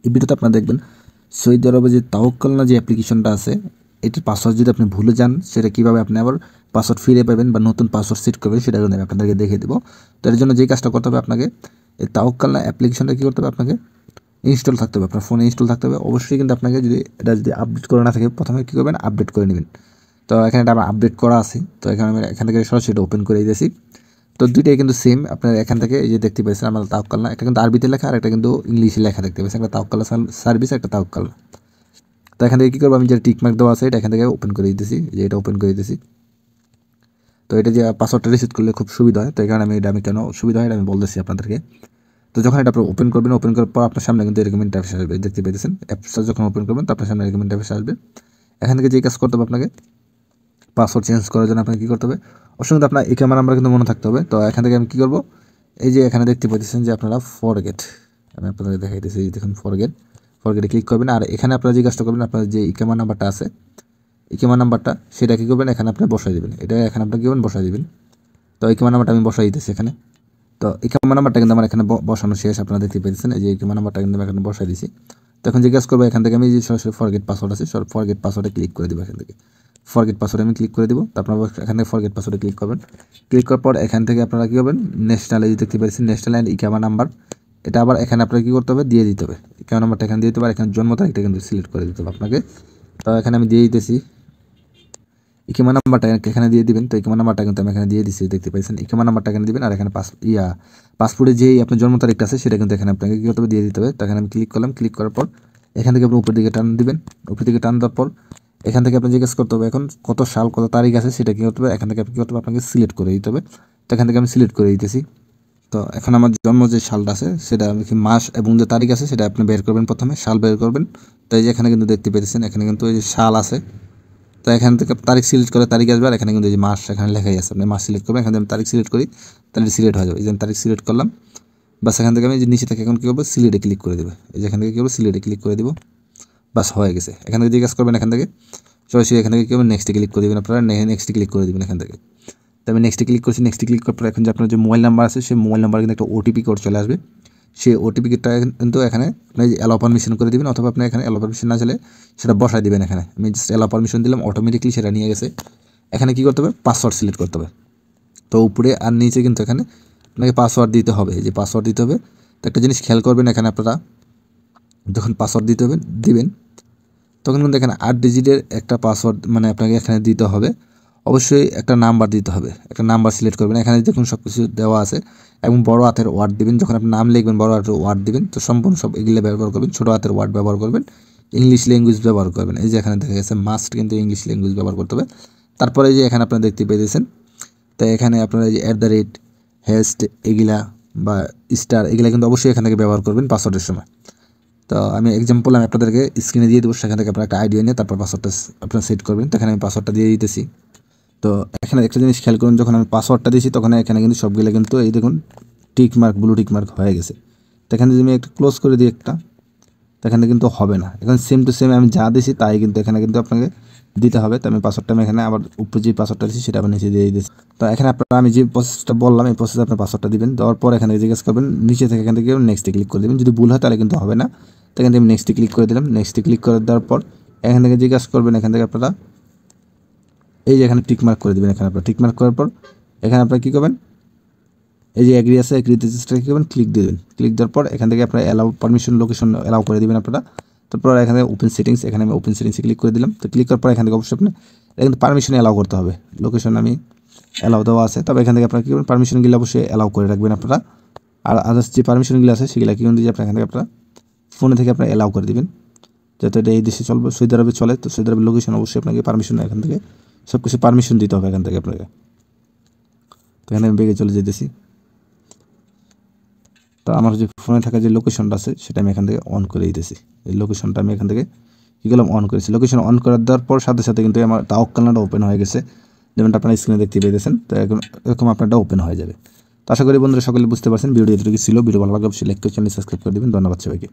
এই ভিডিওতে আপনারা দেখবেন সৌদি আরবে যে তাওয়াক্কাল না যে অ্যাপ্লিকেশনটা আছে, এটির পাসওয়ার্ড যদি আপনি ভুলে যান, সেটা কীভাবে আপনি আবার পাসওয়ার্ড ফিরে পাবেন বা নতুন পাসওয়ার্ড সেট করবেন, সেটা কিন্তু আমি আপনাদেরকে দেখিয়ে দেবো। তো এর জন্য যে কাজটা করতে হবে আপনাকে, এই তাওয়াক্কাল না অ্যাপ্লিকেশনটা কী করতে হবে, আপনাকে ইনস্টল থাকতে হবে, আপনার ফোনে ইনস্টল থাকতে হবে। অবশ্যই কিন্তু আপনাকে যদি আপডেট করে না থাকে, প্রথমে কী করবেন, আপডেট করে নেবেন। তো এখানে এটা আমার আপডেট করা আছে, তো এখানে আমি এখান থেকে সরাসরি ওপেন করে দিয়েছি। তো দুইটাই কিন্তু সেম, আপনার এখান থেকে এই যে দেখতে পাচ্ছেন আমার তাওয়াক্কাল না, একটা কিন্তু আরবিতে লেখা আর একটা কিন্তু ইংলিশে লেখা দেখতে পাচ্ছেন, একটা তাওয়াক্কাল সার্ভিস, একটা তাওয়াক্কাল না। তো এখান থেকে কী করবো, আমি যে টিক মার্ক দেওয়া আছে এটা এখান থেকে ওপেন করে দিতেছি, যে এটা ওপেন করে দিতেছি। তো এটা যে পাসওয়ার্ডটা রিসেট করলে খুব সুবিধা হয়, তো এই কারণে আমি কেন সুবিধা হয় এটা আমি বলতেছি আপনাদেরকে। তো যখন এটা আপনি ওপেন করবেন, ওপেন করার পর আপনার সামনে কিন্তু এরকম ইন্টারফেস আসবে, দেখতে পেয়েছেন। অ্যাপসটা যখন ওপেন করবেন তো আপনার সামনে এরকম ইন্টারফেস আসবে। এখান থেকে যে কাজ করতে হবে আপনাকে, পাসওয়ার্ড চেঞ্জ করার জন্য আপনাকে কী করতে হবে, অবশ্যই কিন্তু আপনার এই ক্যামেরা নাম্বার কিন্তু মনে থাকতে হবে। তো এখান থেকে আমি কী করবো, এই যে এখানে দেখতে পাচ্ছেন যে আপনারা ফরগেট, আমি আপনাদের দেখাইতেছি, দেখুন ফরগেটে ক্লিক করবেন। আর এখানে আপনারা যে কাজটা করবেন, আপনার যে ইকামা নাম্বারটা আছে, ইকামা নাম্বারটা সেটা কী করবেন, এখানে আপনি বসাই দেবেন, এটা এখানে আপনি কী করবেন, বসাই দেবেন। তো ইকামা নাম্বারটা আমি বসাই দিতেছি এখানে। তো ইকামা নাম্বারটা কিন্তু আমার এখানে বসানো শেষ, আপনারা দেখতে পেয়েছেন। এই যে ইকামা নাম্বারটা কিন্তু আমি এখানে বসাই দিয়েছি। তো এখন যে কাজ করবো, এখান থেকে আমি যে সরাসরি ফরগেট পাসওয়ার্ড আছে, ফরগেট পাসওয়ার্ডে ক্লিক করে দেবো। এখান থেকে ফরগেট পাসওয়ার্ডে আমি ক্লিক করে দেবো। তো আপনারা এখান থেকে ফরগেট পাসওয়ার্ডে ক্লিক করবেন। ক্লিক করার পর এখান থেকে আপনারা কী করবেন, ন্যাশনাল, এই দেখতে পাচ্ছেন ন্যাশনাল অ্যান্ড ইকামা নাম্বার, এটা আবার এখানে আপনাকে কী করতে হবে, দিয়ে দিতে হবে। ইকামা নাম্বারটা এখানে দিয়ে দিতে হবে, এখানে জন্ম তারিখটা কিন্তু সিলেক্ট করে দিতে হবে আপনাকে। তো এখানে আমি দিয়ে দিতেছি, ইকামা নাম্বারটা এখানে দিয়ে দিবেন। তো ইকামা নাম্বারটা কিন্তু আমি এখানে দিয়ে দিচ্ছি, দেখতে পাচ্ছেন। ইকামা নাম্বারটা এখানে দিবেন, আর এখানে পাসপোর্টে যেই আপনার জন্ম তারিখটা আছে সেটা কিন্তু এখানে আপনাকে কী করতে হবে, দিয়ে দিতে হবে। তো এখানে আমি ক্লিক করলাম। ক্লিক করার পর এখান থেকে আপনি উপর দিকে টান দিবেন। উপর দিকে টান দেওয়ার পর এখান থেকে আপনি জিজ্ঞেস করতে হবে এখন কত সাল কত তারিখ আছে, সেটা কী করতে হবে, এখান থেকে আপনি কী করতে হবে, আপনাকে সিলেক্ট করে দিতে হবে। তো এখান থেকে আমি সিলেক্ট করে দিতেছি। তো এখন আমার জন্ম যে সালটা আছে, সেটা আমি কি মাস এবং যে তারিখ আছে সেটা আপনি বের করবেন, প্রথমে সাল বের করবেন। তো এই যে এখানে কিন্তু দেখতে পেয়েছেন, এখানে কিন্তু এই যে সাল আছে। তো এখান থেকে তারিখ সিলেক্ট করে তারিখ আসবে, আর এখানে কিন্তু এই যে মাস এখানে লেখাই আছে, আপনি মাস সিলেক্ট করবেন। এখানে আমি তারিখ সিলেক্ট করি, তাহলে সিলেক্ট হয়ে যাবে। এই যে আমি তারিখ সিলেক্ট করলাম, বাস এখান থেকে আমি যে নিচে থেকে এখন কী করবো, সিলেটে ক্লিক করে দেবো। এই যে এখান থেকে কী করবো, সিলেটে ক্লিক করে দেবো, বাস হয়ে গেছে। এখান থেকে যে কাজ করবেন, এখান থেকে সরাসরি এখান থেকে কী করবেন, নেক্সটে ক্লিক করে দেবেন। আপনারা নেক্সটে ক্লিক করে দেবেন এখান থেকে। তো আমি নেক্সটে ক্লিক করছি। নেক্সটে ক্লিক করার পর এখন যে আপনার যে মোবাইল নাম্বার আছে, সেই মোবাইল নাম্বার কিন্তু একটা ওটিপি কোড চলে আসবে। সেই ওটিপি কোডটা কিন্তু এখানে আপনি অ্যালাও পারমিশন করে দেবেন, অথবা আপনি এখানে অ্যালাও পারমিশন না চাইলে সেটা বসাই দেবেন। এখানে আমি জাস্ট অ্যালাও পারমিশন দিলাম, অটোমেটিকলি সেটা নিয়ে গেছে। এখানে কী করতে হবে, পাসওয়ার্ড সিলেক্ট করতে হবে। তো উপরে আর নিচে কিন্তু এখানে আপনাকে পাসওয়ার্ড দিতে হবে, যে পাসওয়ার্ড দিতে হবে। তো একটা জিনিস খেয়াল করবেন, এখানে আপনারা যখন পাসওয়ার্ড দিবেন তখন কিন্তু এখানে 8 ডিজিটের একটা পাসওয়ার্ড মানে আপনাকে এখানে দিতে হবে। অবশ্যই একটা নাম্বার দিতে হবে, একটা নাম্বার সিলেক্ট করবেন। এখানে দেখুন সব কিছু দেওয়া আছে, এবং বড় হাতের ওয়ার্ড দিবেন। যখন আপনি নাম লিখবেন বড় হাতের ওয়ার্ড দিবেন। তো সম্পূর্ণ সব এগুলো ব্যবহার করবেন, ছোটো হাতের ওয়ার্ড ব্যবহার করবেন, ইংলিশ ল্যাঙ্গুয়েজ ব্যবহার করবেন। এই যে এখানে দেখা গেছে মাস্ট কিন্তু ইংলিশ ল্যাঙ্গুয়েজ ব্যবহার করতে হবে। তারপরে যে এখানে আপনারা দেখতে পেয়েছেন, তো এখানে আপনারা এই যে @ হেস্ট এগুলা বা স্টার এগুলা কিন্তু অবশ্যই এখান থেকে ব্যবহার করবেন পাসওয়ার্ডের সময়। তো আমি এক্সাম্পল আমি আপনাদেরকে স্ক্রিনে দিয়ে দেবো, সেখান থেকে আপনার একটা আইডিয়া নিয়ে তারপর পাসওয়ার্ডটা আপনারা সেট করবেন। তো এখানে আমি পাসওয়ার্ডটা দিয়ে দিতেছি। তো এখানে একটা জিনিস খেয়াল করুন, যখন আমি পাসওয়ার্ডটা দিয়েছি তখন এখানে কিন্তু সবগুলো কিন্তু এই দেখুন tick mark, blue tick mark হয়ে গেছে। তো এখানে যদি আমি একটা ক্লোজ করে দিই একটা, তো এখানে কিন্তু হবে না। এখন সেম টু সেম আমি যা দিয়েছি তাই কিন্তু এখানে কিন্তু আপনাকে দিতে হবে। তো আমি পাসওয়ার্ডটা আমি এখানে আবার উপরে যে পাসওয়ার্ডটা দিয়েছি সেটা আবার নিচে দিয়ে দিয়েছি। তো এখানে আপনারা আমি যে প্রসেসটা বললাম, এই প্রসেসে আপনার পাসওয়ার্ডটা দিবেন। দেওয়ার পর এখানে জিজ্ঞেস করবেন, নিচে থেকে এখান থেকে নেক্সটে ক্লিক করে দেবেন। যদি ভুল হয় তাহলে কিন্তু হবে না। তো এখান থেকে আমি নেক্সটে ক্লিক করে দিলাম। নেক্সটে ক্লিক করে দেওয়ার পর এখান থেকে জিজ্ঞাসা করবেন, এখান থেকে আপনারা এই যে এখানে টিক মার্ক করে দেবেন। এখানে আপনারা টিক মার্ক করার পর এখানে আপনারা কী করবেন, এই যে এগ্রি আছে, এগ্রিতে কী করবেন, ক্লিক দেবেন। ক্লিক দেওয়ার পর এখান থেকে আপনারা অ্যালাউ পারমিশন লোকেশন অ্যালাউ করে দেবেন আপনারা। তারপর এখানে ওপেন সেটিংস, এখানে আমি ওপেন সেটিংসে ক্লিক করে দিলাম। তো ক্লিক করার পর এখান থেকে অবশ্যই আপনি কিন্তু পারমিশন অ্যালাউ করতে হবে। লোকেশন আমি অ্যালাউ দেওয়া আছে, তবে এখান থেকে আপনারা কী করবেন, পারমিশনগুলো অবশ্যই অ্যালাউ করে রাখবেন আপনারা। আর আদার্স যে পারমিশনগুলো আছে সেগুলো কী দিয়ে আপনার এখান থেকে আপনারা ফোনে থেকে আপনারা অ্যালাউ করে দেবেন, যাতে এটা এই দেশে চলবে, সৌদি আরবে চলে। তো সৌদি আরবের লোকেশন অবশ্যই আপনাকে পারমিশন, এখান থেকে সব কিছু পারমিশন দিতে হবে এখান থেকে আপনাকে। তো এখানে আমি বেগে চলে যেতেছি। তো আমার যে ফোনে থাকা যে লোকেশনটা আছে সেটা আমি এখান থেকে অন করে দিতেছি। এই লোকেশনটা আমি এখান থেকে কী করলাম, অন করেছি। লোকেশন অন করে দেওয়ার পর সাথে সাথে কিন্তু আমার তাওয়াক্কালটা ওপেন হয়ে গেছে, যেমনটা আপনারা স্ক্রিনে দেখতে পেয়েছেন। তো এরকম আপনারটা ওপেন হয়ে যাবে। তো আশা করি বন্ধুরা সকলে বুঝতে পারছেন। ভিডিও এতটুকু ছিল। ভিডিও ভালো লাগলে অবশ্যই লাইক করে চ্যানেল সাবস্ক্রাইব করে দেবেন। ধন্যবাদ সবাইকে।